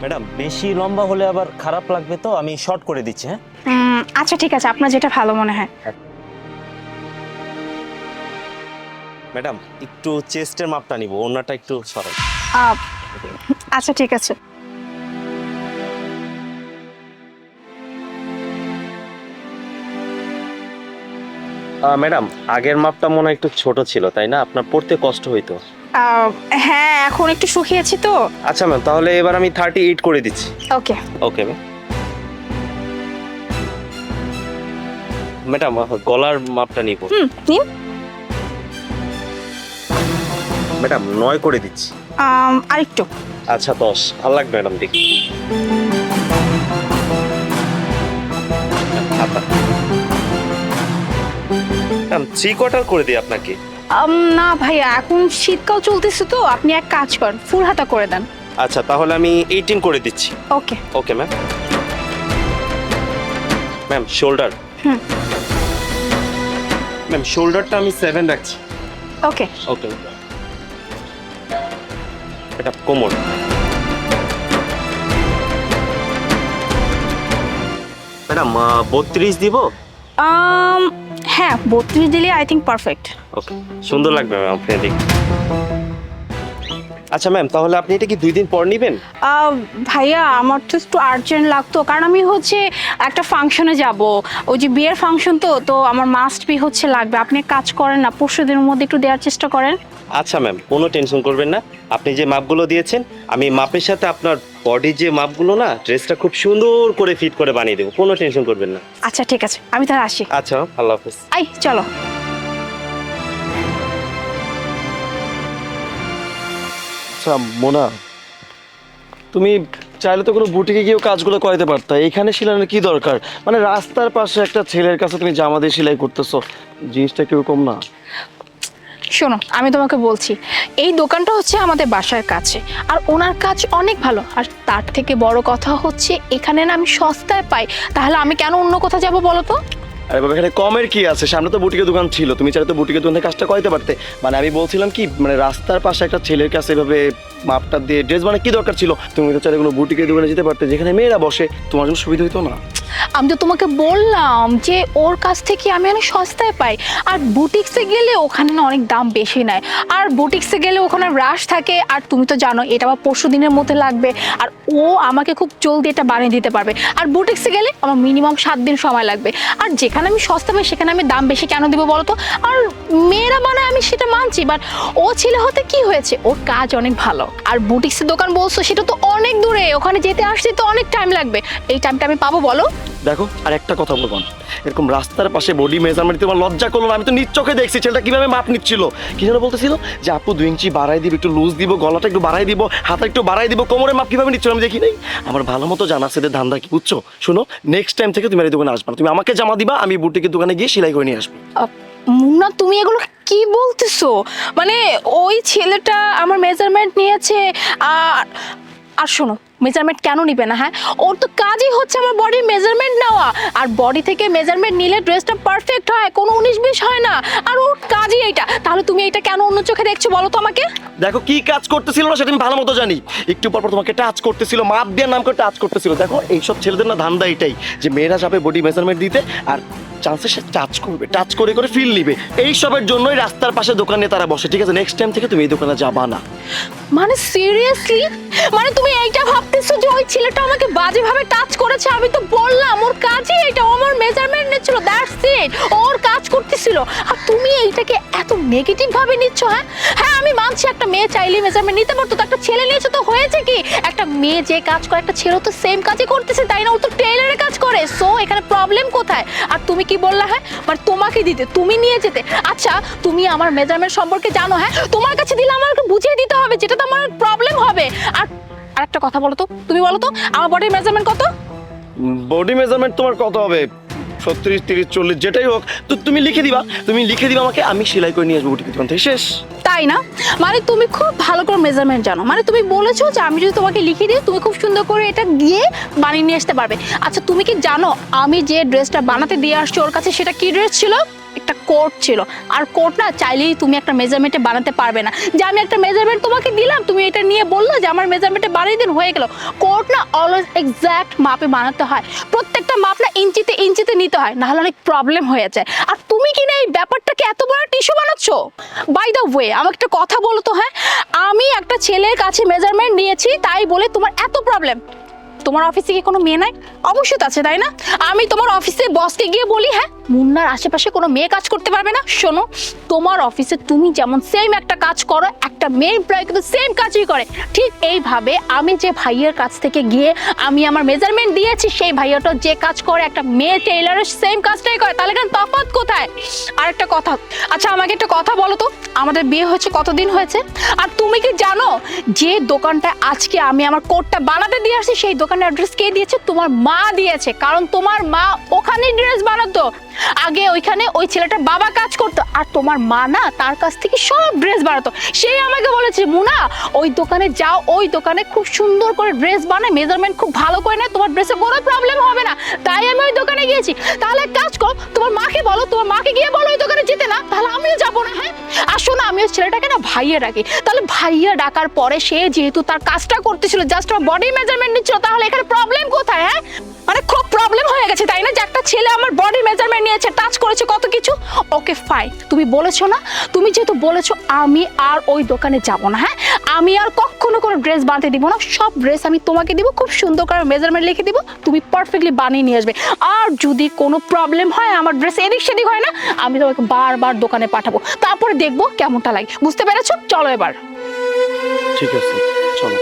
Madam বেশি লম্বা হলে আবার খারাপ লাগবে, তো আমি শর্ট করে দিচ্ছি। হ্যাঁ আচ্ছা ঠিক আছে, আপনার যেটা ভালো মনে হয়। ম্যাডাম একটু চেস্টের মাপটা নিব, ওনাটা একটু সরাই। আহ, আচ্ছা ঠিক আছে। ম্যাডাম আগের মাপটা মনে হয় একটু ছোট ছিল, তাই না? আপনার পড়তে কষ্ট হইতো। আহ, হ্যাঁ এখন একটু শুকিয়েছি তো। আচ্ছা ম্যাম, তাহলে এবার আমি 38 করে দিচ্ছি। Okay okay ma'am. ম্যাডাম গলার মাপটা নিব। নিন। ম্যাডাম 9 করে দিচ্ছি। আরেকটু। আচ্ছা 10 ভালো লাগবে ম্যাডাম, দেখি। ম্যাম 3/4 করে দিই আপনাকে। না ভাইয়া, এখন শীতকাল চলতেছে তো, আপনি এক কাজ করেন, ফুল হাতা করে দেন। আচ্ছা তাহলে আমি 18 করে দিচ্ছি। Okay. Okay ma'am. Ma'am shoulder. Ma'am শোল্ডারটা আমি 7 রাখছি। ওকে। ওকে। এটা কোমর। ম্যাডাম 32 দিব। হ্যাঁ 32 দিলে আই থিঙ্ক পারফেক্ট। ওকে, সুন্দর লাগবে ম্যাম আপনি দেখি। আচ্ছা ম্যাম, তাহলে আপনি এটা কি 2 দিন পর নেবেন? ভাইয়া আমার তো একটু আর্জেন্ট লাগতো, কারণ আমি হচ্ছে একটা ফাংশনে যাব, ওই যে বিয়ের ফাংশন, তো আমার মাস্ট বি হচ্ছে লাগবে। আপনি এক কাজ করেন না, 5 দিনের মধ্যে একটু দেওয়ার চেষ্টা করেন। আচ্ছা ম্যাম, কোনো টেনশন করবেন না। আপনি যে মাপগুলো দিয়েছেন, আমি মাপের সাথে আপনার বডির যে মাপগুলো না, ড্রেসটা খুব সুন্দর করে ফিট করে বানিয়ে দেবো, কোনো টেনশন করবেন না। আচ্ছা ঠিক আছে, আমি তাহলে আসি। আচ্ছা ম্যাম, আল্লাহ হাফেজ। আই চলো। আচ্ছা মোনা, তুমি চাইলে তো কোনো বুটিকে গিয়েও কাজগুলো করাতে পারতা, এখানে সেলাইয়ের কি দরকার? মানে রাস্তার পাশে একটা ছেলের কাছে তুমি জামা দিয়ে সেলাই করতেছো, জিনিসটা কিরকম না? শোনো, আমি তোমাকে বলছি, এই দোকানটা হচ্ছে আমাদের বাসার কাছে, আর ওনার কাজ অনেক ভালো, আর তার থেকে বড় কথা হচ্ছে এখানে না আমি সস্তায় পাই। তাহলে আমি কেন অন্য কোথাও যাব বলো তো? আরে বাবা, এখানে কমের কি আছে? সামনে তো বুটিকের দোকান ছিল, তুমি চাইলে তো বুটিকের দোকানে কাজটা করাতে পারতে। মানে আমি বলছিলাম কি, মানে রাস্তার পাশে একটা ছেলের কাছে এভাবে মাপটা দিয়ে ড্রেস মানে কি দরকার ছিল? তুমি তো চাইলে কোনো বুটিকের দোকানে যেতে পারতে, যেখানে মেয়েরা বসে, তোমার জন্য সুবিধা হতো না? আমি তো তোমাকে বললাম যে ওর কাছ থেকে আমি অনেক সস্তায় পাই, আর বুটিক্সে গেলে ওখানে না অনেক দাম বেশি নেয়, আর বুটিক্সে গেলে ওখানে রাশ থাকে, আর তুমি তো জানো এটা আবার 5 দিনের মধ্যে লাগবে, আর ও আমাকে খুব জলদি এটা বানিয়ে দিতে পারবে। আর বুটিক্সে গেলে আমার মিনিমাম 7 দিন সময় লাগবে, আর যেখানে আমি সস্তা পাই সেখানে আমি দাম বেশি কেন দিব বলো তো? আর মেয়েরা বানায় আমি সেটা মানছি, বাট ও ছেলে হতে কি হয়েছে, ওর কাজ অনেক ভালো। আর বুটিক্সের দোকান বলছো, সেটা তো অনেক দূরে, ওখানে যেতে আসতে তো অনেক টাইম লাগবে। এই টাইমটা আমি পাবো বলো? দেখো, আর একটা কথা বলবো না, এরকম রাস্তার পাশে বডি মেজারমেন্ট তোমার লজ্জা করলো না? আমি তো নিজ চোখে দেখছি ছেলেটা কিভাবে মাপ নিচ্ছিল। কি যেন বলতেছিল যে আপু 2 ইঞ্চি বাড়াই দিব, একটু লুজ দিব, গলাটা একটু বাড়াই দিব, হাতা একটু বাড়াই দিব, কোমরের মাপ কিভাবে নিচ্ছিল আমি দেখি নাই। আমার ভালো মতো জানা আছে এদের ধান্দা কি, বুঝছো? শোনো, নেক্সট টাইম থেকে তুমি আর এই দোকানে আসবে না, তুমি আমাকে জামা দিবা, আমি বুটিকের দোকানে গিয়ে সেলাই করে নিয়ে আসবো। মুন্না, তুমি এগুলো কি বলতেছো? মানে ওই ছেলেটা আমার মেজারমেন্ট নিয়েছে, আর আর শোনো, মেজারমেন্ট কেন নিবে না? হ্যাঁ, ওর তো কাজই হচ্ছে আমার বডির মেজারমেন্ট নেওয়া, আর বডি থেকে মেজারমেন্ট নিলে ড্রেসটা পারফেক্ট হয়, কোনো 19-20 হয় না, আর ওর কাজই এইটা। তাহলে তুমি এটা কেন অন্য চোখে দেখছো বলো তো আমাকে? দেখো, কি কাজ করতেছিল না সেটা আমি ভালো মতো জানি। একটু পর পর তোমাকে টাচ করতেছিল, মাপ দিয়ে নাম করে টাচ করতেছিল। দেখো, এইসব ছেলেদের না ধান্দা এটাই, যে মেয়েরা যাবে বডি মেজারমেন্ট দিতে, আর চান্সে সে টাচ করবে, টাচ করে করে ফিল নিবে। এইসবের জন্যই রাস্তার পাশে দোকানে তারা বসে। ঠিক আছে, নেক্সট টাইম থেকে তুমি এই দোকানে যাবা না। মানে সিরিয়াসলি, মানে তুমি এইটা ভাবতেছো যে ওই ছেলেটা আমাকে বাজেভাবে টাচ করেছে? আমি তো বললাম ওর কাজই এটা, ও আমার মেজারমেন্ট নিচ্ছিল, দ্যাটস ইট, ওর কাজ করতেছিল, আর তুমি এইটাকে এত নেগেটিভ ভাবে নিচ্ছ? হ্যাঁ হ্যাঁ, আমি মানছি একটা মেয়ে চাইলে মেজারমেন্ট নিতে পারতো, তো একটা ছেলে নিয়েছে তো হয়েছে কি? একটা মেয়ে যে কাজ করে একটা ছেলে তো সেম কাজই করতেছে, তাই না? ও তো টেইলারের কাজ করে, সো এখানে প্রবলেম কোথায়? আর তুমি কি বললা? হ্যাঁ, মানে তোমাকে দিতে, তুমি নিয়ে যেতে। আচ্ছা, তুমি আমার মেজারমেন্ট সম্পর্কে জানো? হ্যাঁ, তোমার কাছে দিলে আমাকে বুঝিয়ে দিতে হবে, যেটা তো আমার প্রবলেম হবে। আর আরেকটা কথা বলো তো, তুমি বলো তো আমার বডির মেজারমেন্ট কত? বডি মেজারমেন্ট তোমার কত হবে? 36, 30, 40 যেটাই হোক, তো তুমি লিখে দিবা, আমাকে, আমি সেলাই করে নিয়ে আসবো বুটিকের দোকান থেকে, শেষ। তাই না? মানে তুমি খুব ভালো করে মেজারমেন্ট জানো, মানে তুমি বলেছো যে আমি যদি তোমাকে লিখে দিই তুমি খুব সুন্দর করে এটা গিয়ে বানিয়ে নিয়ে আসতে পারবে। আচ্ছা, তুমি কি জানো আমি যে ড্রেসটা বানাতে দিয়ে আসছি ওর কাছে, সেটা কি ড্রেস ছিল? একটা কোট ছিল, আর কোট না চাইলেই তুমি একটা মেজারমেন্টে বানাতে পারবে না। যে আমি একটা মেজারমেন্ট তোমাকে দিলাম, তুমি এটা নিয়ে বললো যে আমার মেজারমেন্টে বানিয়ে দিন, হয়ে গেল। কোট না অলওয়েজ এক্স্যাক্ট মাপে বানাতে হয়, প্রত্যেকটা মাপ না ইঞ্চিতে ইঞ্চিতে নিতে হয়, নাহলে অনেক প্রবলেম হয়ে যায়। আর তুমি কি না এই ব্যাপারটাকে এত বড় টিস্যু বানাচ্ছ? বাই দ্য ওয়ে, আমাকে একটা কথা বলো তো, হ্যাঁ আমি একটা ছেলের কাছে মেজারমেন্ট নিয়েছি তাই বলে তোমার এত প্রবলেম? তোমার অফিসে কি কোনো মেয়ে নাই? অবশ্যই তো আছে, তাই না? আমি তোমার অফিসে বসকে গিয়ে বলি, হ্যাঁ মুন্নার আশেপাশে কোনো মেয়ে কাজ করতে পারবে না? শোনো, তোমার অফিসে তুমি যেমন সেম একটা কাজ করো, একটা মেয়ে এমপ্লয় কিন্তু সেম কাজই করে। ঠিক এইভাবে আমি যে ভাইয়ের কাছ থেকে গিয়ে আমি আমার মেজারমেন্ট দিয়েছি, সেই ভাইয়াটা যে কাজ করে একটা মেয়ে টেইলারের সেম কাজটাই করে, তাহলে কেন তফাৎ কোথায়? আর একটা কথা, আচ্ছা আমাকে একটা কথা বলো তো, আমাদের বিয়ে হয়েছে কতদিন হয়েছে? আর তুমি কি জানো যে দোকানটা আজকে আমি আমার কোটটা বানাতে দিয়ে আসছি, সেই দোকানের অ্যাড্রেস কে দিয়েছে? তোমার মা দিয়েছে, কারণ তোমার মা ওখানে ড্রেস বানাতো। আগে ওইখানে ওই ছেলেটার বাবা কাজ করতো, আর তোমার মা না তার কাছ থেকে সব ড্রেস বানাতো। সেই আমাকে বলেছে, মুনা ওই দোকানে যাও, ওই দোকানে খুব সুন্দর করে ড্রেস বানায়, মেজারমেন্ট খুব ভালো করে নেয়, তোমার ড্রেসে কোনো প্রবলেম হবে না। তাই আমি ওই দোকানে গিয়েছি। তাহলে এক কাজ করো, তোমার মাকে বলো, তোমার মাকে গিয়ে বলো ওই দোকানে যেতে না, তাহলে আমিও যাবো না। হ্যাঁ আসো না, আমি ওই ছেলেটাকে না ভাইয়া ডাকি। তাহলে ভাইয়া ডাকার পরে সে যেহেতু তার কাজটা করতেছিল, জাস্ট আমার বডি মেজারমেন্ট নিচ্ছিল, তাহলে এখানে প্রবলেম কোথায়? হ্যাঁ মানে খুব প্রবলেম হয়ে গেছে, তাই না? যে একটা ছেলে আমার বডি মেজারমেন্ট নিয়েছে, টাচ করেছে কত কিছু। ওকে ফাইন, তুমি বলেছো না, তুমি যেহেতু বলেছো, আমি আর ওই দোকানে যাব না। হ্যাঁ আমি আর কখনো কোনো ড্রেস বানাতে দিব না, সব ড্রেস আমি তোমাকে দিব, খুব সুন্দর করে মেজারমেন্ট লিখে দিব, তুমি পারফেক্টলি বানিয়ে নিয়ে আসবে। আর যদি কোনো প্রবলেম হয়, আমার ড্রেস এদিক সেদিক হয় না, আমি তোমাকে বারবার দোকানে পাঠাবো, তারপরে দেখবো কেমনটা লাগে। বুঝতে পেরেছো? চলো এবার। ঠিক আছে, চলো।